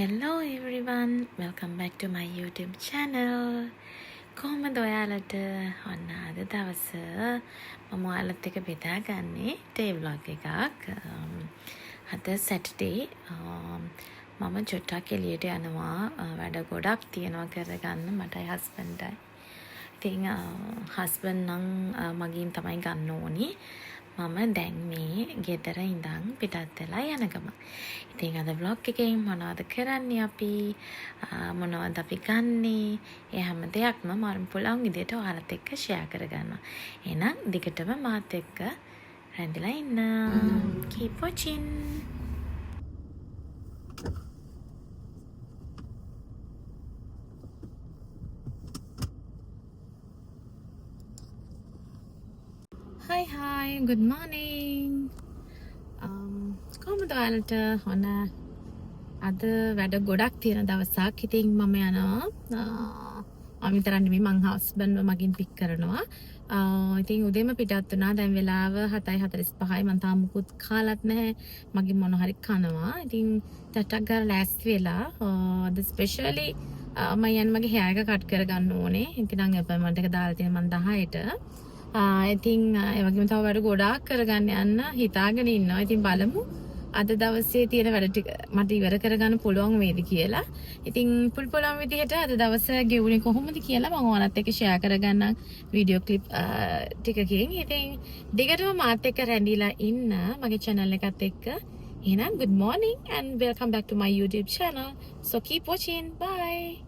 Hello everyone, welcome back to my YouTube channel. කොහොමද ඔයාලට ඔන්න අද දවස මම ඔයාලත් එක්ක බෙදාගන්නේ ඩේ vlog එකක්. අද Saturday මම චුට්ටක් එළියට යනවා. වැඩ ගොඩක් තියෙනවා කරගන්න මටයි හස්බන්ඩ්ටයි. ඉතින් හස්බන්ඩ් නම් මගින් තමයි ගන්න ඕනි. මම දැන් මේ ගෙදර ඉඳන් පිටත් වෙලා යන ගමන්. ඉතින් අද vlog එකෙන් මොනවද කරන්නේ අපි මොනවද අපි ගන්නේ ඒ හැම දෙයක්ම මම පුළුවන් විදිහට ඔයාලත් එක්ක share කරගන්නවා. එහෙනම් දිගටම මාත් එක්ක රැඳිලා ඉන්න. Keep watching. Hi, good morning. කොහොමද ඔයාලට ඔන්න අද වැඩ ගොඩක් තියෙන දවසක්. ඉතින් මම යනවා මම විතරක් නෙමෙයි මං හස්බන්ඩ්ව මගින් පික් කරනවා. ඉතින් උදේම පිටත් වුණා. දැන් වෙලාව 7:45යි. මං තාම මුකුත් කාලත් නැහැ. මගින් මොන හරි කනවා. ඉතින් ටටක් ගාලා ලෑස්ති වෙලා අද ස්පෙෂලි මම යන්නේ මගේ hair එක කට් කරගන්න ඕනේ. ඉතින් අපොයින්ට්මන්ට් එක දාලා තියෙන මං 10ට. ඉතින් ඒ වගේම තව වැඩ ගොඩාක් කරගන්න යන්න හිතාගෙන ඉන්නවා. ඉතින් බලමු අද දවසේ තියෙන වැඩ ටික මට ඉවර කරගන්න පුළුවන් වේද කියලා. ඉතින් පුළුවන් විදිහට අද දවස ගෙවුනේ කොහොමද කියලා මම ඔයාලත් එක්ක share කරගන්නම් වීඩියෝ ක්ලිප් ටිකකින්. ඉතින් දිගටම මාත් එක්ක රැඳිලා ඉන්න මගේ channel එකත් එක්ක. එහෙනම් good morning and welcome back to my YouTube channel. So keep watching. Bye.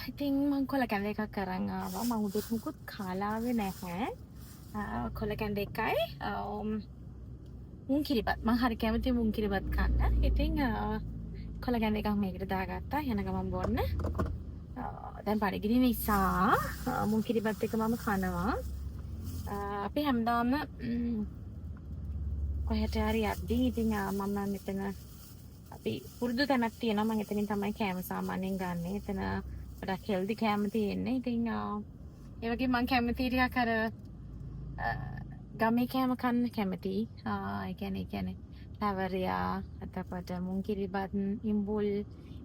ඉතින් මං කොල කැඳ එකක් අරන් ආවා. මං උදේට මුකුත් කාලා ආවේ නැහැ. කොල කැඳ එකයි මුං කිරිබත්. මං හරි කැමති මුං කිරිබත් කන්න. ඉතින් කොල කැඳ එකක් මේකට දාගත්තා. යන ගමන් බොන්න. දැන් බඩගිනි නිසා මුං කිරිබත් එක මම කනවා. අපි හැමදාම කොහෙට හරි යද්දී ඉතින් මම මෙතන අපි පුරුදු තැනක් තියෙනවා. මම එතනින් තමයි කෑම සාමාන්‍යයෙන් ගන්න. එතන ගොඩක් හෙල්දි කෑම තියෙන්නේ. ඉතින් ඒ වගේ මම කැමති ටිකක් අර ගමේ කෑම කන්න කැමති. ඒ කියන්නේ ලවරියා අතපට මුං කිරිබත් ඉඹුල්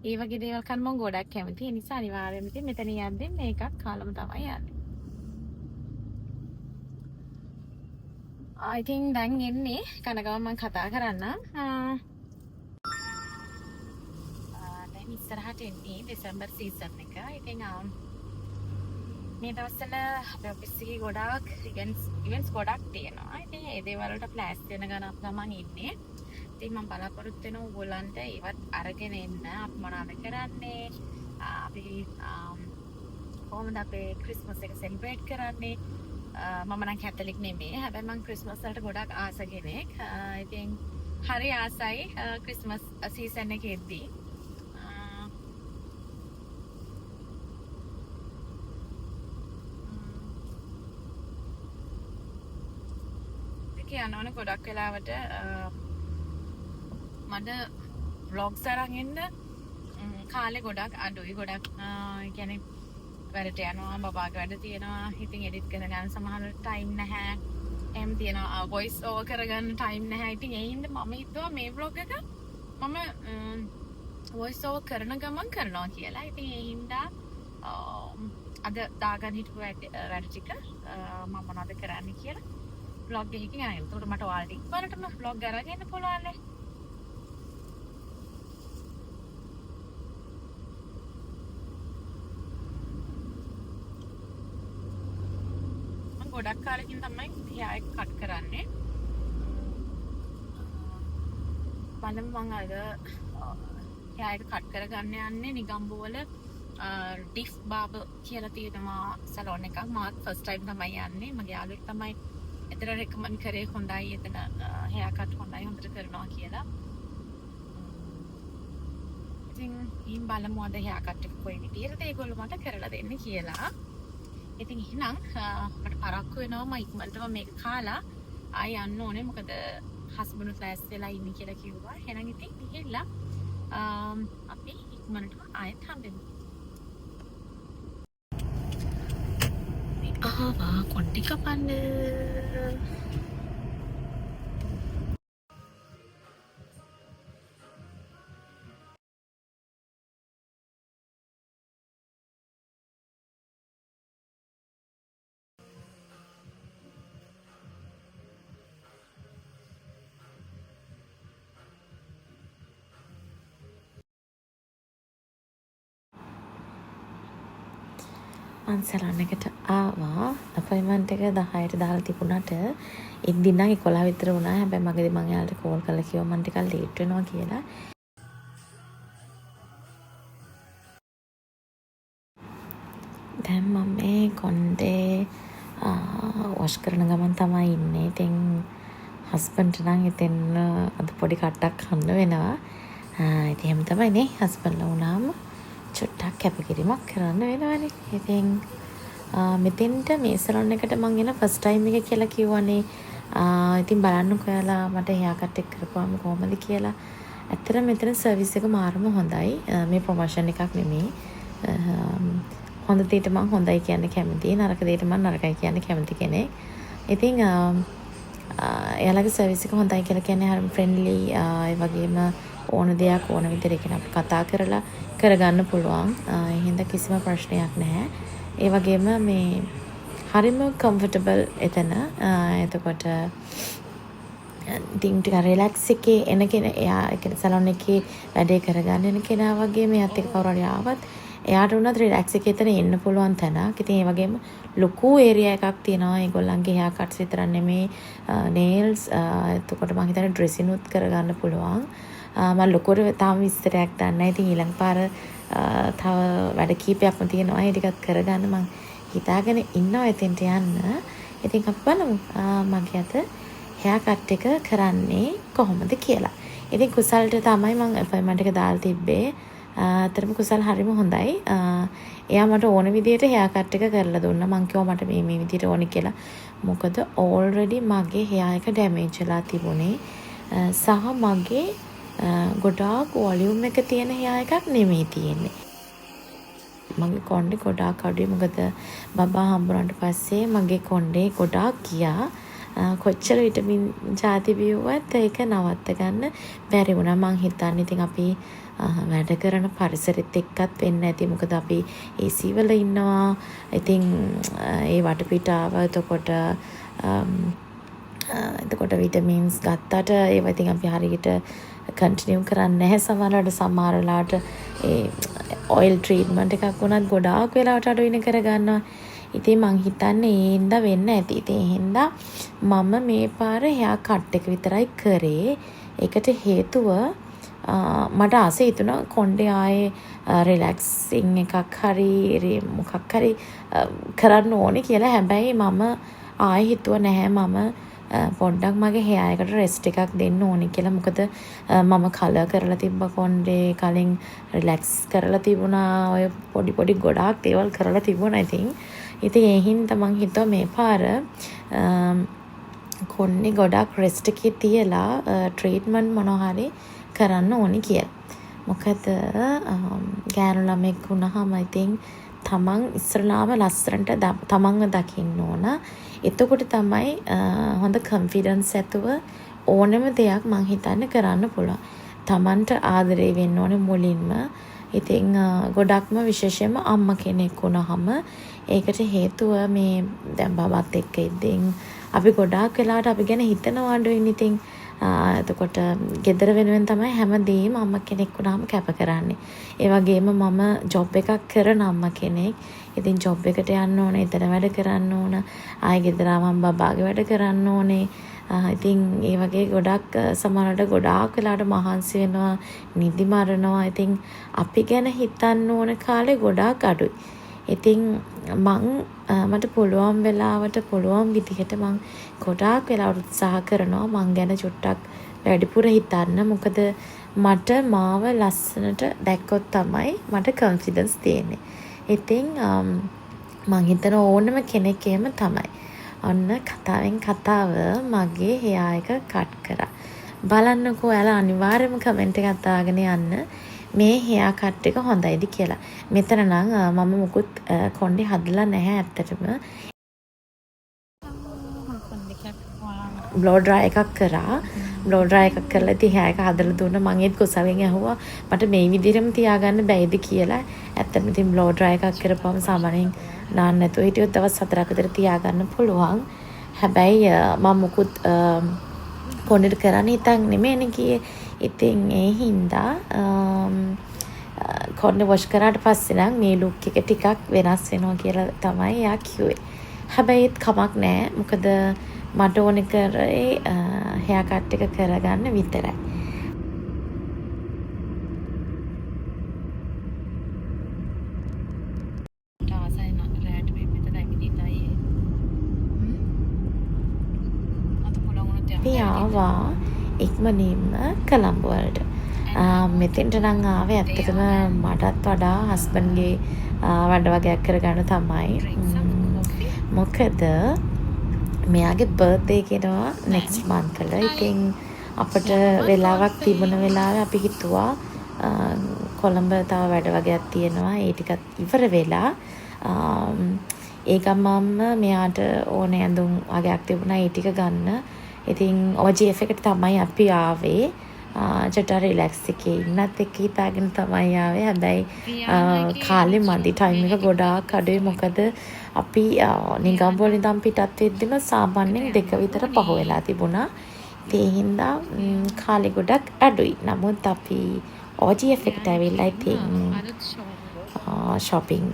ඒ වගේ දේවල් කන්න මම ගොඩක් කැමති. ඒ නිසා අනිවාර්යයෙන්ම ඉතින් මෙතන යද්දී මේකක් කාලම තමයි යන්නේ. I think දැන් එන්නේ කන ගමන් මම කතා කරන්නම්. ඉස්සරහට එන්නේ දෙසැම්බර් සීසන් එක. ඉතින් මේ දවස්වල අපේ ඔෆිස් එකේ ගොඩාක් ඉවෙන්ට්ස් ගොඩක් තියෙනවා. ඉතින් ඒ දේවල් වලට ප්ලෑස් වෙන ගණන් ගමන් ඉන්නේ. ඉතින් මම බලාපොරොත්තු වෙනවා ඕගොල්ලන්ට ඒවත් අරගෙන එන්න. අපි මොනවද කරන්නේ? අපි කොහොමද අපේ ක්‍රිස්මස් එක සෙලිබ්‍රේට් කරන්නේ? මම නම් කැතලික් නෙමෙයි. හැබැයි මම ක්‍රිස්මස් වලට ගොඩක් ආස කෙනෙක්. ඉතින් හරි ආසයි ක්‍රිස්මස් සීසන් එකේදී. යනවනේ ගොඩක් වෙලාවට මට vlogs අරන් එන්න කාලේ ගොඩක් අඩුයි. ගොඩක් කියන්නේ වැඩට යනවා, බබාගේ වැඩ තියෙනවා. ඉතින් එඩිට් කරගන්න සමහර ටයිම් නැහැ. එහෙම තියෙනවා වොයිස් ඕවර් කරගන්න ටයිම් නැහැ. ඉතින් ඒ හින්දා මම හිතුවා මේ vlog එක මම වොයිස් ඕවර් කරන ගමන් කරනවා කියලා. ඉතින් ඒ හින්දා අද දාගන්න හිටපු වැඩ ටික මම මොනවද කරන්නේ කියලා vlog එකකින් අරගෙන. ඒකට මට ඔයාලට ඉක්මනටම vlog අරගෙන පුළුවන්නේ. මම ගොඩක් කාලෙකින් තමයි hair එක කට් කරන්නේ. බලමු මම අද hair එක කට් කරගන්න යන්නේ නිගම්බෝවල ඩිෆ් බාබර් කියලා තියෙනවා සැලෝන් එකක්. මාත් ෆස්ට් ටයිම් තමයි යන්නේ. මගේ යාළුවෙක් තමයි එතන රෙකමන්ඩ් කරේ හොඳයි එතන hair cut හොඳයි හොඳට කරනවා කියලා. ඉතින් ඊම් බලමු අද hair cut එක කොයි විදිහටද ඒගොල්ලෝ මට කරලා දෙන්නේ කියලා. ඉතින් එහෙනම් මට පරක්කු වෙනවා මම ඉක්මනටම මේක කාලා ආය යන්න ඕනේ. මොකද හස්බන්ඩ් ක්ලාස් වෙලා ඉන්නේ කියලා කිව්වා. එහෙනම් ඉතින් ගිහිල්ලා අපි ඉක්මනටම ආයෙත් හම්බෙමු. ආවා කොණ්ඩි කපන්න. මං සැලොන් එකට ආවා. අපොයින්ට්මන්ට් එක 10ට දාලා තිබුණාට එක්දින නම් 11 විතර වුණා. හැබැයි මගදී මං එයාලට කෝල් කරලා කිව්වා මං ටිකක් ලේට් වෙනවා කියලා. දැන් මම මේ කොණ්ඩේ වොෂ් කරන ගමන් තමයි ඉන්නේ. ඉතින් හස්බන්ඩ් නම් ඉතින් අද පොඩි කට්ටක් කන්න වෙනවා. ඉතින් එහෙම තමයි නේ. හස්බන්ඩ්ලා වුණාම චුට්ටක් කැපකිරීමක් කරන්න වෙනවනේ. ඉතින් මෙතෙන්ට මේ සලොන් එකට මං එන ෆස්ට් ටයිම් එක කියලා කිව්වනේ. ඉතින් බලන්නකෝ ඔයාලා මට හෙයා කට් එක කරපුවාම කොහමද කියලා. ඇත්තටම මෙතන සර්විස් එක මාරම හොඳයි. මේ ප්‍රොමෝෂන් එකක් නෙමෙයි. හොඳ දෙයට මං හොඳයි කියන්න කැමතියි. නරක දෙයට මං නරකයි කියන්න කැමති කෙනෙක්. ඉතින් එයාලගේ සර්විස් එක හොඳයි කියලා කියන්නේ හරිම ෆ්‍රෙන්ඩ්ලි. ඒ වගේම ඕන දෙයක් ඕන විදිහට අපිට කතා කරලා කරගන්න පුළුවන්. ඒ හින්දා කිසිම ප්‍රශ්නයක් නැහැ. ඒ වගේම මේ හරිම කම්ෆර්ටබල් එතන. එතකොට ඉතින් ටික රිලැක්ස් එකේ එන කෙනා එයා ඒ සලොන් එකේ වැඩේ කරගන්න එන කෙනා වගේ මෙයාත් එක්ක කවුරු හරි ආවත් එයාට උනත් රිලැක්ස් එකේ එතන එන්න පුළුවන් තැනක්. ඉතින් ඒ වගේම ලොකු ඒරියා එකක් තියෙනවා. ඒගොල්ලන්ගේ හෙයා කට්ස් විතරක් නෙමේ නේල්ස් එතකොට මම හිතන්නේ ඩ්‍රෙසින් උත් කරගන්න පුළුවන්. මම ලොකුවට තාම විස්තරයක් දන්නේ නැහැ. ඉතින් ඊළඟ පාර තව වැඩ කීපයක්ම තියෙනවා. ඒ ටිකත් කරගන්න මම හිතාගෙන ඉන්නවා එතෙන්ට යන්න. ඉතින් අපි බලමු මගේ අත හෙයා කට් එක කරන්නේ කොහොමද කියලා. ඉතින් කුසල්ට තමයි මම අපොයින්ට්මන්ට් එක දාලා තිබ්බේ. අතරම කුසල් හරිම හොඳයි. එයා මට ඕන විදිහට හෙයා කට් එක කරලා දුන්නා. මං කිව්වා මට මේ විදිහට ඕනි කියලා. මොකද ඕල්රෙඩි මගේ හෙයා එක ඩැමේජ් වෙලා තිබුණේ. සහ මගේ ගොඩාක් වොලියුම් එක තියෙන හෙයා එකක් නෙමෙයි තියෙන්නේ. මගේ කොණ්ඩේ ගොඩාක් අඩුයි. මොකද බබා හම්බුනාට පස්සේ මගේ කොණ්ඩේ ගොඩාක් ගියා. කොච්චර විටමින් ජාති බිව්වත් ඒක නවත්ත ගන්න බැරි වුණා. මං හිතන්නේ ඉතින් අපි වැඩ කරන පරිසරෙත් එක්කත් වෙන්න ඇති. මොකද අපි AC වල ඉන්නවා. ඉතින් ඒ වටපිටාව එතකොට විටමින්ස් ගත්තට ඒවා ඉතින් අපි හරියට කන්ටිනියු කරන්නේ නැහැ. සමහර වෙලාවට ඒ ඔයිල් ට්‍රීට්මන්ට් එකක් වුණත් ගොඩාක් වෙලාවට අඩුවෙන කරගන්නවා. ඉතින් මං හිතන්නේ ඒ හින්දා වෙන්න ඇති. ඉතින් ඒ හින්දා මම මේ පාර හෙයා කට් එක විතරයි කරේ. ඒකට හේතුව මට ආසෙ හිතුණා කොණ්ඩේ ආයේ රිලැක්සින් එකක් හරි මොකක් හරි කරන්න ඕනේ කියලා. හැබැයි මම ආයෙ හිතුව නැහැ මම පොඩ්ඩක් මගේ හෙයා එකට රෙස්ට් එකක් දෙන්න ඕනේ කියලා. මොකද මම කලර් කරලා තිබ්බ කොණ්ඩේ කලින් රිලැක්ස් කරලා තිබුණා. ඔය පොඩි ගොඩාක් දේවල් කරලා තිබුණා. ඉතින් ඒ හින්දා මං හිතුවා මේ පාර කොණ්ඩේ ගොඩාක් රෙස්ට් එකේ තියලා ට්‍රීට්මන්ට් මොනවා හරි කරන්න ඕනි කියලා. මොකද ගෑනු ළමෙක් වුණාම ඉතින් තමන් ඉස්සරලාම ලස්සනට තමන්ව දකින්න ඕන. එතකොට තමයි හොඳ කන්ෆිඩන්ස් ඇතුව ඕනම දෙයක් මං හිතන්නේ කරන්න පුළුවන්. තමන්ට ආදරේ වෙන්න ඕනේ මුලින්ම. ඉතින් ගොඩක්ම විශේෂයෙන්ම අම්මා කෙනෙක් වුණාම ඒකට හේතුව මේ දැන් බබත් එක්ක ඉඳින් අපි ගොඩාක් වෙලාවට අපි ගැන හිතනවා අඩුයින්. ඉතින් එතකොට ගෙදර වෙනුවෙන් තමයි හැමදේම අම්මා කෙනෙක් වුණාම කැප කරන්නේ. ඒ වගේම මම ජොබ් එකක් කරන අම්මා කෙනෙක්. ඉතින් ජොබ් එකට යන්න ඕනේ, එතන වැඩ කරන්න ඕන. ආයෙ ගෙදර ආවම බබාගේ වැඩ කරන්න ඕනේ. ඉතින් ඒ වගේ ගොඩක් සමහරවිට ගොඩාක් වෙලාවට මහන්සි වෙනවා, නිදි මරනවා. ඉතින් අපි ගැන හිතන්න ඕන කාලේ ගොඩාක් අඩුයි. ඉතින් මට පුළුවන් වෙලාවට පුළුවන් විදිහට මං ගොඩාක් වෙලාවට උත්සාහ කරනවා මං ගැන චුට්ටක් වැඩිපුර හිතන්න. මොකද මට මාව ලස්සනට දැක්කොත් තමයි මට කොන්ෆිඩන්ස් තියෙන්නේ. ඉතින් මං හිතන ඕනම කෙනෙක් එහෙම තමයි. ඔන්න කතාවෙන් කතාව මගේ හෙයා එක කට් කරා. බලන්නකෝ ඔයාලා අනිවාර්යයෙන්ම කමෙන්ට් එකක් දාගෙන යන්න. මේ හෙයා කට් එක හොඳයිද කියලා. මෙතන නම් මම මුකුත් කොණ්ඩේ හදලා නැහැ ඇත්තටම. බ්ලෝ ඩ්‍රයි එකක් කරා. බ්ලෝ ඩ්‍රයි එකක් කරලා ඉතින් හෙයා එක හදලා දුන්නා. මම ඒත් කුසලෙන් ඇහුවා මට මේ විදිහටම තියාගන්න බැයිද කියලා. ඇත්තටම ඉතින් බ්ලෝ ඩ්‍රයි එකක් කරපුවම සාමාන්‍යයෙන් නාන්න නැතුව හිටියොත් දවස් 4ක් විතර තියාගන්න පුළුවන්. හැබැයි මම මුකුත් කොණ්ඩේට කරන්න හිතන් නෙමෙයිනේ ගියේ. ඉතින් ඒ හින්දා කොන්ඩේ වොෂ් කරාට පස්සේ නම් මේ ලුක් එක ටිකක් වෙනස් වෙනවා කියලා තමයි එයා කිව්වේ. හැබැයි ඒත් කමක් නැහැ. මොකද මට ඕනේ කරේ හෙයා කට් එක කරගන්න විතරයි. අපි ආවා ඉක්මනින්ම කොළඹ වලට. මෙතෙන්ට නම් ආවේ ඇත්තටම මටත් වඩා හස්බන්ඩ්ගේ වැඩ වගේක් කරගන්න තමයි. මොකද මෙයාගේ බර්ත්ඩේ කෙනවා next month වල. ඉතින් අපිට වෙලාවක් තිබුණ වෙලාවේ අපි හිතුවා කොළඹ තව වැඩ වගේක් තියෙනවා. ඒ ටිකත් ඉවර වෙලා ඒ ගමම්ම මෙයාට ඕනේ ඇඳුම් වගේක් තිබුණා ඒ ටික ගන්න. ඉතින් OGF එකට තමයි අපි ආවේ. චුට්ටක් රිලැක්ස් එකේ ඉන්නත් එක්ක හිතාගෙන තමයි ආවේ. හැබැයි කාලේ මදි ටයිම් එක ගොඩාක් අඩුයි. මොකද අපි නිගම්බෝල ඉඳන් පිටත් වෙද්දිම සාමාන්‍යයෙන් 2 විතර පහ වෙලා තිබුණා. ඒ හින්දා කාලේ ගොඩක් අඩුයි. නමුත් අපි OGF එකට ඇවිල්ලා ඉතින් shopping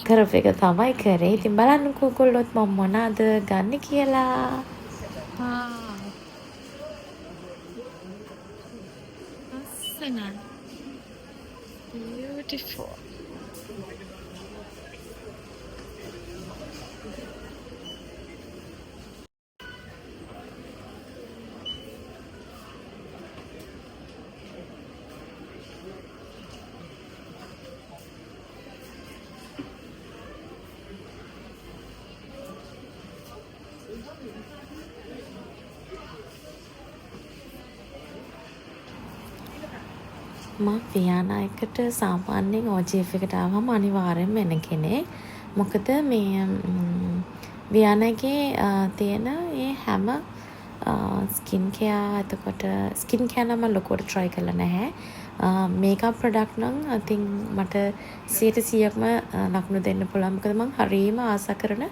කරපු එක තමයි කරේ. ඉතින් බලන්නකෝ ඔයගොල්ලොත් මම මොනවාද ගන්න කියලා. Beautiful. මම වියානායකට සාමාන්‍යයෙන් OGF එකට ආවම අනිවාර්යෙන්ම එන කෙනෙක්. මොකද මේ වියානාගේ තියෙන ඒ හැම ස්කින් කෙයා එතකොට ස්කින් කෙයා නම් මම ලොකුවට try කරලා නැහැ. මේකප් ප්‍රොඩක්ට් නම් I think මට 100%ක්ම ලකුණු දෙන්න පුළුවන්. මොකද මම හරියම ආස කරන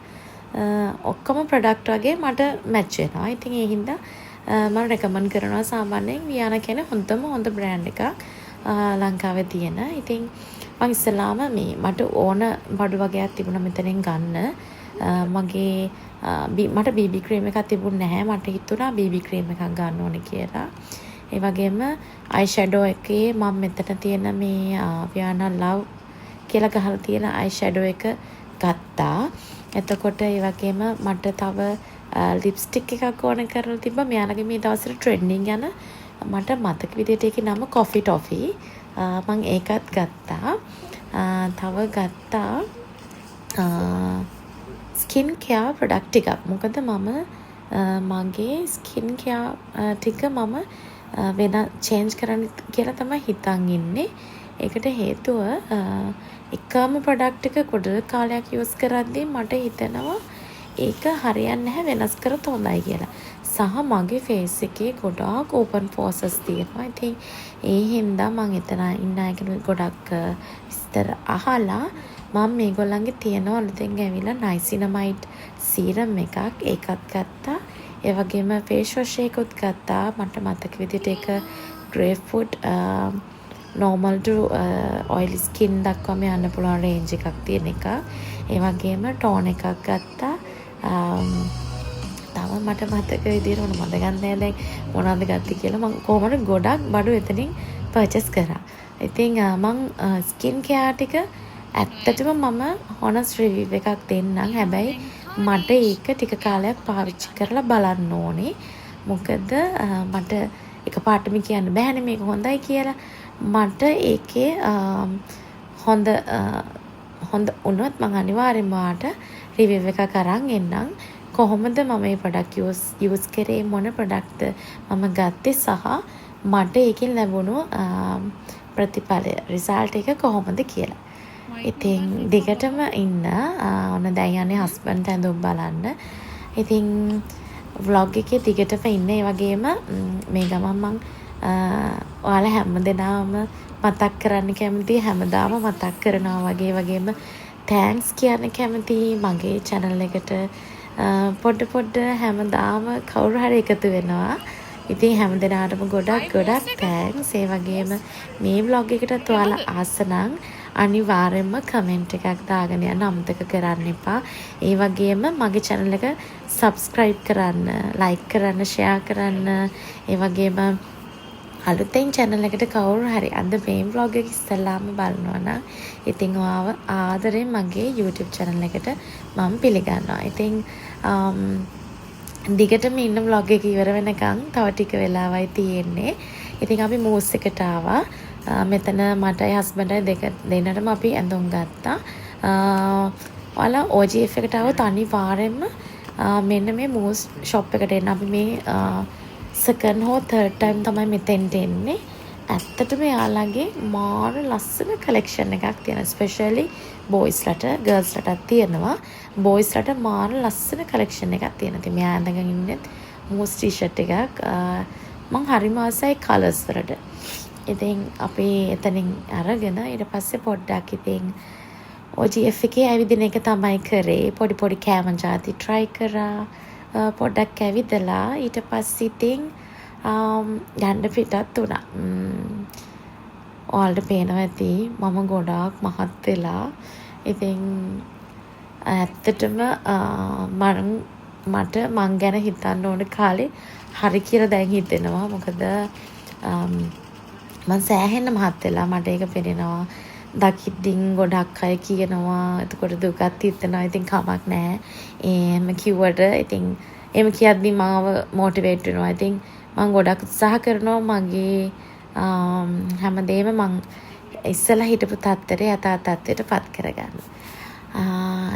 ඔක්කොම ප්‍රොඩක්ට් වගේ මට මැච් වෙනවා. ඉතින් ඒ හින්දා මම රෙකමන්ඩ් කරනවා සාමාන්‍යයෙන් වියානා කියන හොඳ බ්‍රෑන්ඩ් එකක්. ලංකාවේ තියෙන. ඉතින් මම ඉස්සලාම මේ මට ඕන බඩු වගේක් තිබුණා මෙතනින් ගන්න. මගේ මට BB ක්‍රීම් එකක් තිබුණ නැහැ. මට හිතුණා BB ක්‍රීම් එකක් ගන්න ඕනේ කියලා. ඒ වගේම අයි ෂැඩෝ එකේ මම මෙතන තියෙන මේ වියානා ලව් කියලා ගහලා තියෙන අයි ෂැඩෝ එක ගත්තා. එතකොට ඒ වගේම මට තව ලිප්ස්ටික් එකක් ඕන කරලා තිබ්බා. මෙයාලගේ මේ දවස්වල ට්‍රෙන්ඩින් යන මට මතක විදිහට ඒකේ නම කොෆි ටොෆි. මම ඒකත් ගත්තා. තව ගත්තා ස්කින් කෙයා ප්‍රොඩක්ට් ටිකක්. මොකද මම මගේ ස්කින් කෙයා ටික මම වෙන චේන්ජ් කරන්න කියලා තමයි හිතන් ඉන්නේ. ඒකට හේතුව එකම ප්‍රොඩක්ට් එක ගොඩක් කාලයක් යූස් කරද්දී මට හිතෙනවා ඒක හරියන්නේ නැහැ, වෙනස් කරත් හොඳයි කියලා. සහ මගේ ෆේස් එකේ ගොඩාක් ඕපන් පෝසස් තියෙනවා. ඉතින් ඒ හින්දා මම එතන ඉන්න අයගෙන් ගොඩක් විස්තර අහලා මම මේගොල්ලන්ගේ තියෙන අලුතෙන් ඇවිල්ලා නයිසිනමයිඩ් සීරම් එකක් ඒකත් ගත්තා. ඒ වගේම ෆේස් වොෂ් එකකුත් ගත්තා. මට මතක විදිහට ඒක grapefruit normal to oily skin දක්වාම යන්න පුළුවන් රේන්ජ් එකක් තියෙන එක. ඒ වගේම ටෝන් එකක් ගත්තා. තව මට මතක විදිහට මොනවද ගන්නෑ දැන් මොනවද ගත්තේ කියලා. මම කොහොමද ගොඩක් බඩු එතනින් පර්චේස් කරා. ඉතින් මම ස්කින් කෙයා ටික ඇත්තටම මම honest review එකක් දෙන්නම්. හැබැයි මට ඒක ටික කාලයක් පාවිච්චි කරලා බලන්න ඕනේ. මොකද මට එකපාරටම කියන්න බෑනේ මේක හොඳයි කියලා. මට ඒකේ හොඳ වුණොත් මම අනිවාර්යෙන්ම වාට රිවිව් එකක් අරන් එන්නම්. කොහොමද මම මේ ප්‍රොඩක්ට් යූස් කරේ, මොන ප්‍රොඩක්ට්ද මම ගත්තේ සහ මට ඒකෙන් ලැබුණු ප්‍රතිඵලය රිසල්ට් එක කොහොමද කියලා. ඉතින් දිගටම ඉන්න ඔන්න දැන් යන්නේ හස්බන්ඩ් ඇඳුම් බලන්න. ඉතින් vlog එකේ දිගටම ඉන්න. ඒ වගේම මේ ගමන් මම ඔයාලා හැමදෙනාම මතක් කරන්න කැමතියි, හැමදාම මතක් කරනවා වගේම තෑන්ක්ස් කියන්න කැමතියි මගේ channel එකට. පොඩ හැමදාම කවුරු හරි එකතු වෙනවා. ඉතින් හැමදෙනාටම ගොඩක් තෑන්ක්ස්. ඒ වගේම මේ vlog එකටත් ඔයාලා ආස නම් අනිවාර්යෙන්ම කමෙන්ට් එකක් දාගෙන යන්න අමතක කරන්න එපා. ඒ වගේම මගේ channel එක subscribe කරන්න, like කරන්න, share කරන්න. ඒ වගේම අලුතෙන් channel එකට කවුරු හරි අද මේ vlog එක ඉස්සෙල්ලාම බලනවා නම් ඉතින් ඔයාව ආදරෙන් මගේ YouTube channel එකට මම පිළිගන්නවා. ඉතින් දිගටම ඉන්න vlog එක ඉවර වෙනකන් තව ටික වෙලාවයි තියෙන්නේ. ඉතින් අපි මූස් එකට ආවා. මෙතන මටයි හස්බන්ඩ්යි දෙන්නටම අපි ඇඳුම් ගත්තා. ඔයාලා OGF එකට આવොත් අනිවාර්යෙන්ම මෙන්න මේ මූස් shop එකට එන්න. අපි මේ second හෝ third time තමයි මෙතෙන්ට එන්නේ. ඇත්තටම යාළගේ මාර ලස්සන collection එකක් තියෙනවා. especially boys ලට girls ලටත් තියෙනවා. boys ලට මාර ලස්සන collection එකක් තියෙනවා. ඉතින් මෙයා අඳගෙන ඉන්නේ මූස් t-shirt එකක්. මං හරිම ආසයි colours වලට. ඉතින් අපි එතනින් අරගෙන ඊට පස්සේ පොඩ්ඩක් ඉතින් OGF එකේ ඇවිදින එක තමයි කරේ. පොඩි කෑම ජාති try කරා. පොඩ්ඩක් ඇවිදලා ඊට පස්සේ ඉතින් යන්න පිටත් වුණා. ඔයාලට පේනවා ඇති මම ගොඩාක් මහත් වෙලා. ඉතින් ඇත්තටම මං ගැන හිතන්න ඕන කාලේ හරි කියලා දැන් හිතෙනවා. මොකද මං සෑහෙන්න මහත් වෙලා මට ඒක පේනවා. දකිද්දින් ගොඩක් අය කියනවා. එතකොට දුකක් හිතෙනවා. ඉතින් කමක් නැහැ. එහෙම කිව්වට ඉතින් එහෙම කියද්දි මාව මොටිවේට් වෙනවා. ඉතින් මම ගොඩක් උත්සාහ කරනවා මගේ හැමදේම මං ඉස්සලා හිටපු තත්ත්වයට යථා තත්ත්වයට පත් කරගන්න.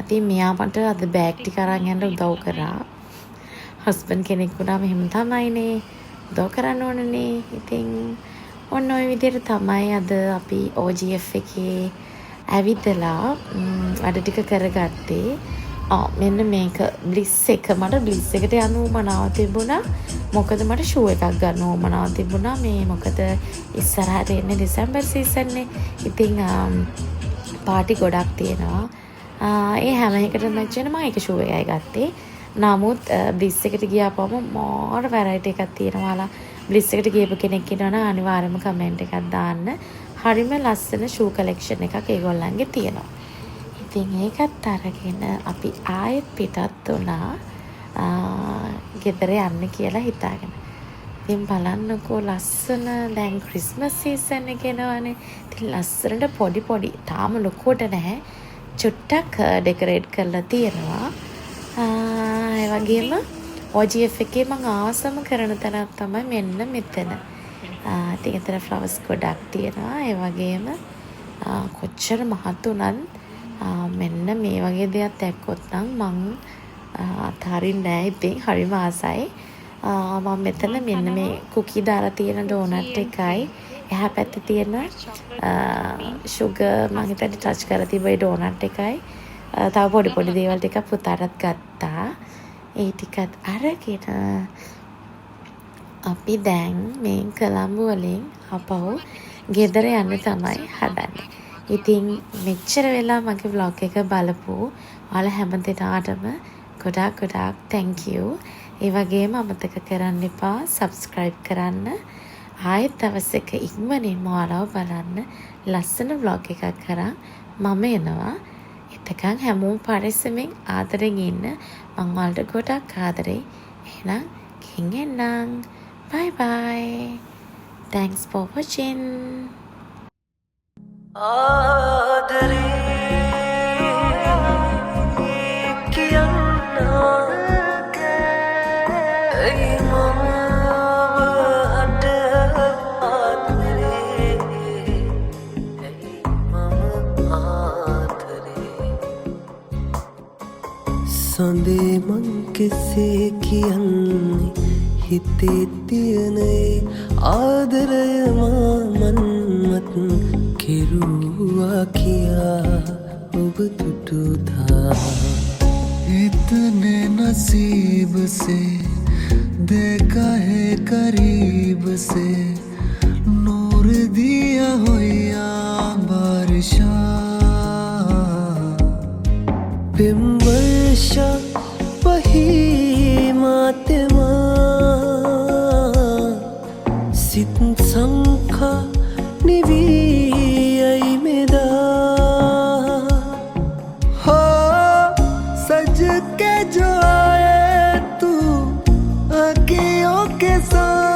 ඉතින් මෙයා මට අද බෑග් ටික අරන් යන්න උදව් කරා. හස්බන්ඩ් කෙනෙක් වුණාම එහෙම තමයිනේ. උදව් කරන්න ඕනනේ. ඉතින් ඔන්න ඔය විදිහට තමයි අද අපි OGF එකේ ඇවිදලා වැඩ ටික කරගත්තේ. මෙන්න මේක බ්ලිස් එක. මට බ්ලිස් එකට යන්න උවමනාව තිබුණා. මොකද මට ෂූ එකක් ගන්න උවමනාව තිබුණා. මේ මොකද ඉස්සරහට එන්නේ දෙසැම්බර් සීසන් නේ. ඉතින් පාටි ගොඩක් තියෙනවා. ඒ හැම එකටම මැච් වෙන මම එක ෂූ එකයි ගත්තේ. නමුත් බ්ලිස් එකට ගියාපම මාර වැරයිටි එකක් තියෙනවා. බ්ලිස් එකට ගියපු කෙනෙක් ඉන්නවනම් අනිවාර්යයෙන්ම කමෙන්ට් එකක් දාන්න. හරිම ලස්සන ෂූ කලෙක්ෂන් එකක් ඒගොල්ලන්ගේ තියෙනවා. ඉතින් ඒකත් අරගෙන අපි ආයෙත් පිටත් වුණා. ගෙදර යන්න කියලා හිතාගෙන. ඉතින් බලන්නකෝ ලස්සන දැන් ක්‍රිස්මස් සීසන් එක එනවනේ. ඉතින් ලස්සනට පොඩි තාම ලොකුවට නැහැ. චුට්ටක් ඩෙකොරේට් කරලා තියෙනවා. ඒ වගේම OGF එකේ මම ආසම කරන තැනක් තමයි මෙන්න මෙතන. ඉතින් එතන ෆ්ලවර්ස් ගොඩක් තියෙනවා. ඒ වගේම කොච්චර මහත් උනත් මෙන්න මේ වගේ දෙයක් දැක්කොත් නම් මං අතාරින්නේ නැහැ. ඉතින් හරිම ආසයි. මම මෙතන මෙන්න මේ කුකී දාලා තියෙන ඩෝනට් එකයි එහා පැත්තේ තියෙන sugar මම හිතන්නේ ටච් කරලා තිබ්බයි ඩෝනට් එකයි. තව පොඩි දේවල් ටිකක් පුතාටත් ගත්තා. ඒ ටිකත් අරගෙන අපි දැන් මේ කොළඹ වලින් අපහු ගෙදර යන්න තමයි හදන්නේ. ඉතින් මෙච්චර වෙලා මගේ vlog එක බලපු ඔයාලා හැම දෙනාටම ගොඩාක් thank you. ඒ වගේම අමතක කරන්න එපා subscribe කරන්න. ආයෙත් දවසක ඉක්මනින්ම ඔයාලව බලන්න ලස්සන vlog එකක් කරන් මම එනවා. එතකන් හැමෝම පරිස්සමෙන් ආදරෙන් ඉන්න. මං ඔයාලට ගොඩක් ආදරේ. එහෙනම් ගිහින් එන්නම්. bye bye. Thanks for watching. ආදරේ සඳේ මං කෙසේ කියන්නේ හිතේ තියෙන ආදරය මන්මත් කෙරුවා කියා ඔබ තුටුතා इतने नसीब से देखा है करीब से नूर दिया होया बारिशा बिंबशा वही मातमा සිත් සංකා නිවී මෙදා हो सज के जो आए तू आँखियों के साथ